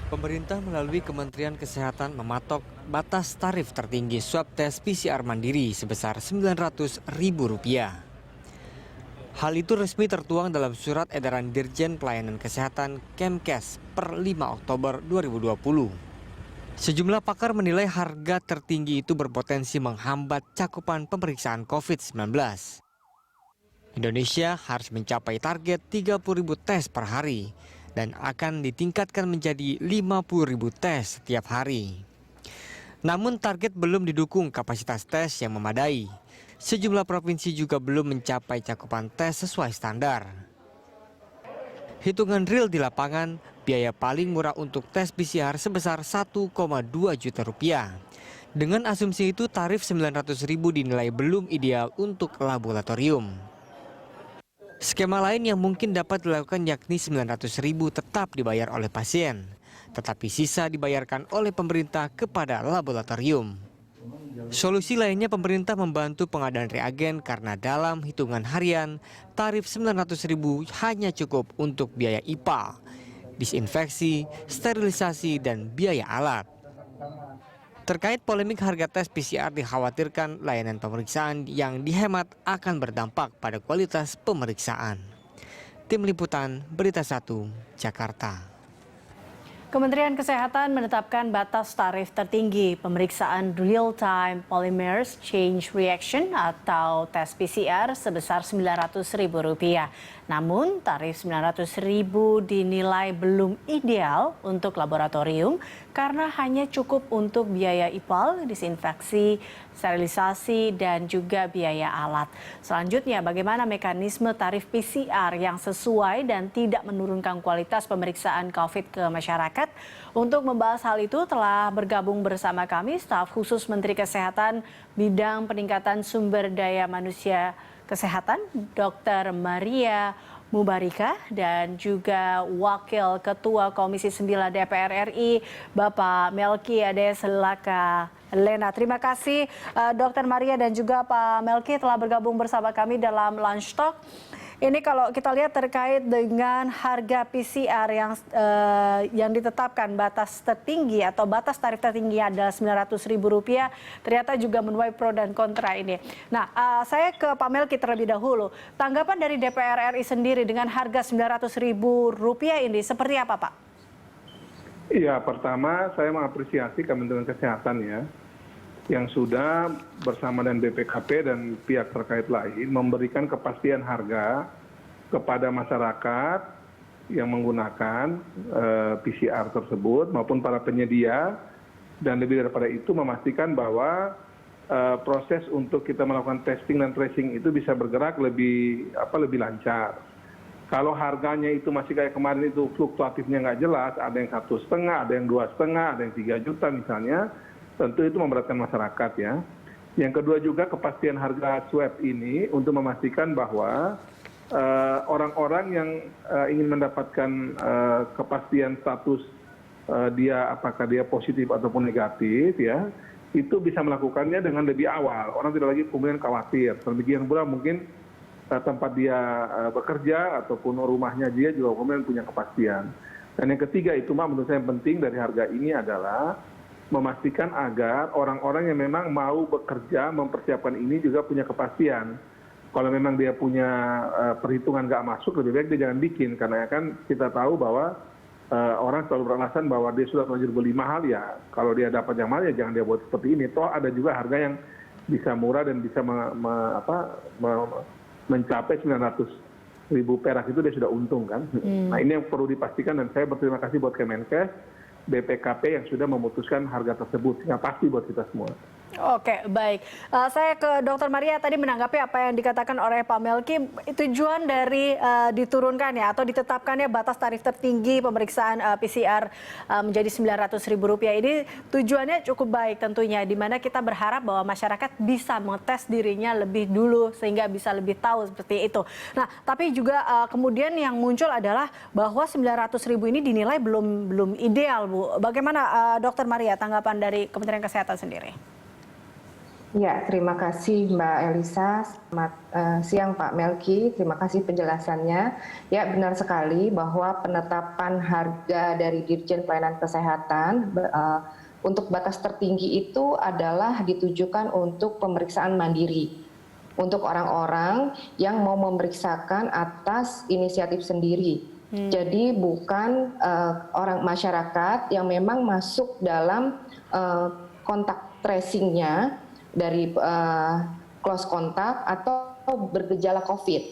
Pemerintah melalui Kementerian Kesehatan mematok batas tarif tertinggi swab tes PCR mandiri sebesar Rp900.000. Hal itu resmi tertuang dalam surat edaran Dirjen Pelayanan Kesehatan Kemkes per 5 Oktober 2020. Sejumlah pakar menilai harga tertinggi itu berpotensi menghambat cakupan pemeriksaan COVID-19. Indonesia harus mencapai target 30.000 tes per hari dan akan ditingkatkan menjadi 50.000 tes setiap hari. Namun target belum didukung kapasitas tes yang memadai. Sejumlah provinsi juga belum mencapai cakupan tes sesuai standar. Hitungan real di lapangan, biaya paling murah untuk tes PCR sebesar Rp1,2 juta. Dengan asumsi itu tarif Rp900.000 dinilai belum ideal untuk laboratorium. Skema lain yang mungkin dapat dilakukan yakni Rp900.000 tetap dibayar oleh pasien, tetapi sisa dibayarkan oleh pemerintah kepada laboratorium. Solusi lainnya pemerintah membantu pengadaan reagen karena dalam hitungan harian, tarif Rp900.000 hanya cukup untuk biaya IPA, disinfeksi, sterilisasi, dan biaya alat. Terkait polemik harga tes PCR dikhawatirkan layanan pemeriksaan yang dihemat akan berdampak pada kualitas pemeriksaan. Tim Liputan Berita 1, Jakarta. Kementerian Kesehatan menetapkan batas tarif tertinggi pemeriksaan real-time polymerase chain reaction atau tes PCR sebesar Rp900.000. Namun, tarif Rp900.000 dinilai belum ideal untuk laboratorium karena hanya cukup untuk biaya IPAL, disinfeksi, sterilisasi, dan juga biaya alat. Selanjutnya, bagaimana mekanisme tarif PCR yang sesuai dan tidak menurunkan kualitas pemeriksaan COVID ke masyarakat? Untuk membahas hal itu telah bergabung bersama kami staf khusus Menteri Kesehatan bidang peningkatan sumber daya manusia Kesehatan, Dr. Maria Mubarika, dan juga Wakil Ketua Komisi 9 DPR RI, Bapak Melkiades Laka-Lena. Terima kasih Dr. Maria dan juga Pak Melki telah bergabung bersama kami dalam Lunch Talk. Ini kalau kita lihat terkait dengan harga PCR yang ditetapkan batas tertinggi atau batas tarif tertinggi adalah Rp900.000, ternyata juga menuai pro dan kontra ini. Nah, saya ke Pak Melki terlebih dahulu. Tanggapan dari DPR RI sendiri dengan harga Rp900.000 ini seperti apa, Pak? Iya, pertama saya mengapresiasi Kementerian Kesehatan ya, yang sudah bersama dengan BPKP dan pihak terkait lain memberikan kepastian harga kepada masyarakat yang menggunakan PCR tersebut maupun para penyedia, dan lebih daripada itu memastikan bahwa proses untuk kita melakukan testing dan tracing itu bisa bergerak lebih lancar. Kalau harganya itu masih kayak kemarin itu fluktuatifnya nggak jelas, ada yang 1,5, ada yang 2,5, ada yang 3 juta misalnya, tentu itu memberatkan masyarakat ya. Yang kedua juga kepastian harga swab ini untuk memastikan bahwa orang-orang yang ingin mendapatkan kepastian status dia apakah dia positif ataupun negatif ya, itu bisa melakukannya dengan lebih awal. Orang tidak lagi kemudian khawatir. Demikian pula mungkin tempat dia bekerja ataupun rumahnya dia juga kemudian punya kepastian. Dan yang ketiga itu menurut saya yang penting dari harga ini adalah memastikan agar orang-orang yang memang mau bekerja mempersiapkan ini juga punya kepastian. Kalau memang dia punya perhitungan nggak masuk, lebih baik dia jangan bikin, karena kan kita tahu bahwa orang selalu beralasan bahwa dia sudah terlanjur beli mahal ya. Kalau dia dapat yang mahal ya jangan dia buat seperti ini. Toh ada juga harga yang bisa murah dan bisa mencapai Rp900.000 perak, itu dia sudah untung kan. Nah ini yang perlu dipastikan, dan saya berterima kasih buat Kemenkes, BPKP yang sudah memutuskan harga tersebut, sehingga pasti buat kita semua. Oke, baik. Saya ke Dr. Maria tadi menanggapi apa yang dikatakan oleh Pak Melki. Tujuan dari diturunkannya atau ditetapkannya batas tarif tertinggi pemeriksaan PCR menjadi Rp900.000 ini tujuannya cukup baik tentunya, di mana kita berharap bahwa masyarakat bisa mengetes dirinya lebih dulu sehingga bisa lebih tahu seperti itu. Nah, tapi juga kemudian yang muncul adalah bahwa Rp900.000 ini dinilai belum ideal, Bu. Bagaimana Dr. Maria tanggapan dari Kementerian Kesehatan sendiri? Ya, terima kasih Mbak Elisa. Selamat siang Pak Melki, terima kasih penjelasannya. Ya, benar sekali bahwa penetapan harga dari Dirjen Pelayanan Kesehatan untuk batas tertinggi itu adalah ditujukan untuk pemeriksaan mandiri. Untuk orang-orang yang mau memeriksakan atas inisiatif sendiri. Jadi bukan orang masyarakat yang memang masuk dalam kontak tracing-nya dari close kontak atau bergejala COVID.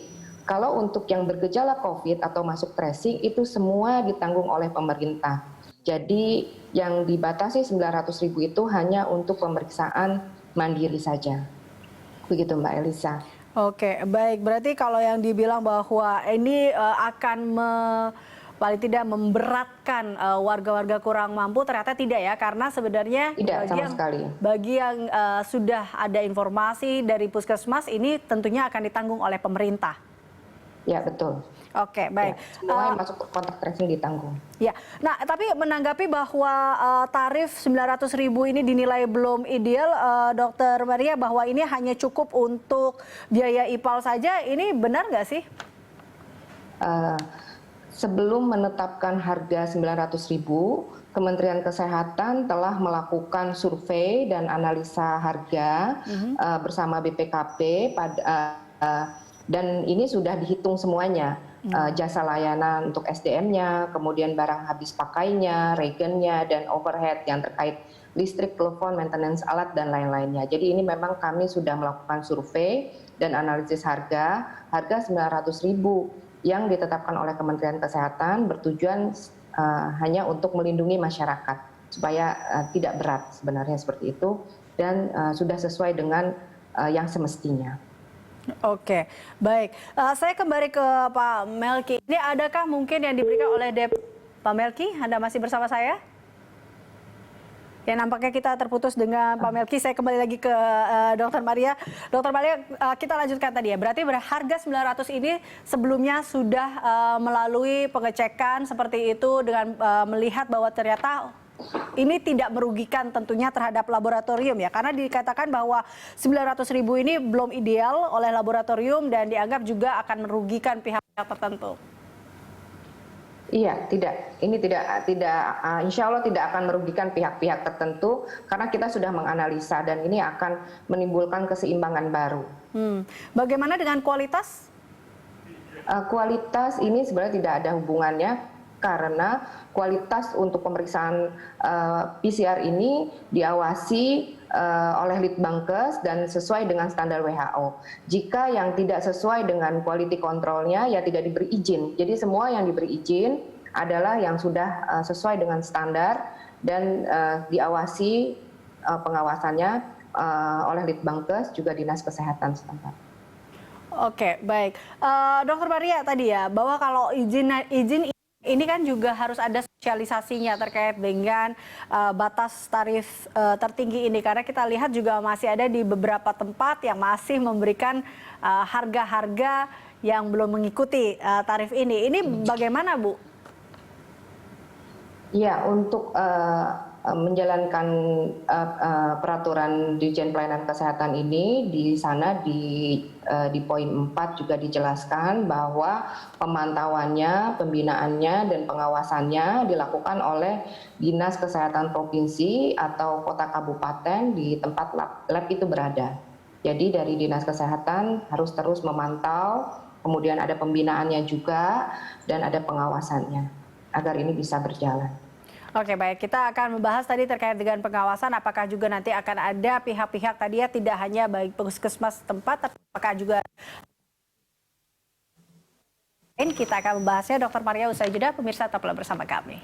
Kalau untuk yang bergejala COVID atau masuk tracing itu semua ditanggung oleh pemerintah. Jadi yang dibatasi 900.000 itu hanya untuk pemeriksaan mandiri saja. Begitu Mbak Elisa. Oke, baik. Berarti kalau yang dibilang bahwa ini akan paling tidak memberatkan warga-warga kurang mampu, ternyata tidak ya, karena sebenarnya Tidak sama sekali. Bagi yang sudah ada informasi dari puskesmas ini tentunya akan ditanggung oleh pemerintah. Ya, betul. Oke, baik. Ya, semua yang masuk ke kontak tracing ditanggung. Ya, nah tapi menanggapi bahwa tarif 900.000 ini dinilai belum ideal, Dokter Maria, bahwa ini hanya cukup untuk biaya IPAL saja, ini benar nggak sih? Sebelum menetapkan harga 900.000, Kementerian Kesehatan telah melakukan survei dan analisa harga bersama BPKP dan ini sudah dihitung semuanya. Jasa layanan untuk SDM-nya, kemudian barang habis pakainya, regennya, dan overhead yang terkait listrik, telepon, maintenance alat, dan lain-lainnya. Jadi ini memang kami sudah melakukan survei dan analisis harga 900.000 yang ditetapkan oleh Kementerian Kesehatan bertujuan hanya untuk melindungi masyarakat supaya tidak berat sebenarnya seperti itu dan sudah sesuai dengan yang semestinya. Oke, baik. Saya kembali ke Pak Melki. Ini adakah mungkin yang diberikan oleh Pak Melki? Anda masih bersama saya? Ya, nampaknya kita terputus dengan Pak Melki. Saya kembali lagi ke Dokter Maria. Dokter Maria, kita lanjutkan tadi ya. Berarti harga 900 ini sebelumnya sudah melalui pengecekan seperti itu dengan melihat bahwa ternyata ini tidak merugikan tentunya terhadap laboratorium ya, karena dikatakan bahwa 900.000 ini belum ideal oleh laboratorium dan dianggap juga akan merugikan pihak-pihak tertentu. Iya, tidak. Ini tidak insya Allah tidak akan merugikan pihak-pihak tertentu karena kita sudah menganalisa dan ini akan menimbulkan keseimbangan baru. Bagaimana dengan kualitas? Kualitas ini sebenarnya tidak ada hubungannya karena kualitas untuk pemeriksaan PCR ini diawasi oleh Litbangkes dan sesuai dengan standar WHO. Jika yang tidak sesuai dengan quality control-nya ya tidak diberi izin. Jadi semua yang diberi izin adalah yang sudah sesuai dengan standar dan diawasi pengawasannya oleh Litbangkes juga Dinas Kesehatan setempat. Oke, baik. Dokter Maria tadi ya, bahwa kalau izin ini kan juga harus ada sosialisasinya terkait dengan batas tarif tertinggi ini. Karena kita lihat juga masih ada di beberapa tempat yang masih memberikan harga-harga yang belum mengikuti tarif ini. Ini bagaimana, Bu? Ya, untuk menjalankan peraturan Dirjen Pelayanan Kesehatan ini di sana di poin 4 juga dijelaskan bahwa pemantauannya, pembinaannya dan pengawasannya dilakukan oleh Dinas Kesehatan Provinsi atau kota kabupaten di tempat lab itu berada. Jadi dari Dinas Kesehatan harus terus memantau, kemudian ada pembinaannya juga dan ada pengawasannya agar ini bisa berjalan. Oke, baik. Kita akan membahas tadi terkait dengan pengawasan, apakah juga nanti akan ada pihak-pihak tadi ya, tidak hanya bagi puskesmas tempat, tapi apakah juga kita akan membahasnya. Dokter Maria usai jeda, pemirsa tetaplah bersama kami.